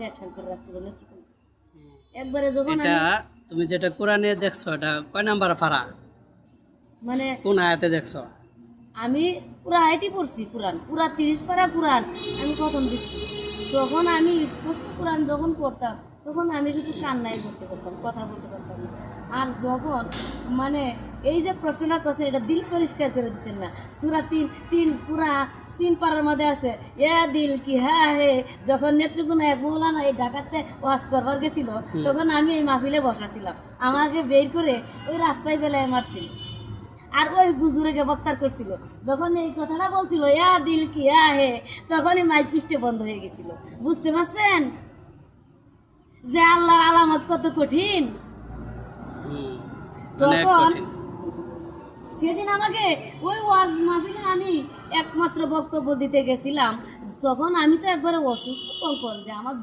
আমাকে অ্যাকশন করে রাখছিল নেত্রকোনা একবারে যখন এটা তুমি যেটা কোরআনে দেখছো এটা কয় নাম্বার পারা মানে কোন আয়াতে দেখছো আমি পুরা আয়াতই পড়ছি কোরআন পুরা 30 পারা কোরআন আমি খতম দিচ্ছি তখন আমি স্পষ্ট কোরআন যখন পড়তাম তখন আমি শুধু কান্নাই করতে পারতাম কথা বলতে পারতাম না আর যখন মানে এই যে প্রশ্নটা করছেন এটা দিল পরিষ্কার করে দিচ্ছেন না সূরা 3 পুরা 3 পারার মধ্যে আছে এ দিল কি হ্যাঁ হে যখন নেত্রকোনা এক মৌলানা এই ঢাকাতে ওয়াজ করবার গেছিল তখন আমি এই মাহফিলে বসাছিলাম আমাকে বের করে ওই রাস্তায় বেলায় মারছিল আর ওই হুজুরকে বক্তার করছিল যখন এই কথাটা বলছিল ইয়া দিল কি হে তখনই মাইক পিষ্টে বন্ধ হয়ে গেছিল বুঝতে পারছেন যে আল্লাহর আলামত কত কঠিন অনেক তখন কঠিন সেদিন আমাকে ওই ওয়াজ মাহফিলে আমি একমাত্র বক্তব্য দিতে গেছিলাম তখন আমি তো একবারে অসুস্থ কঙ্কল যে আমার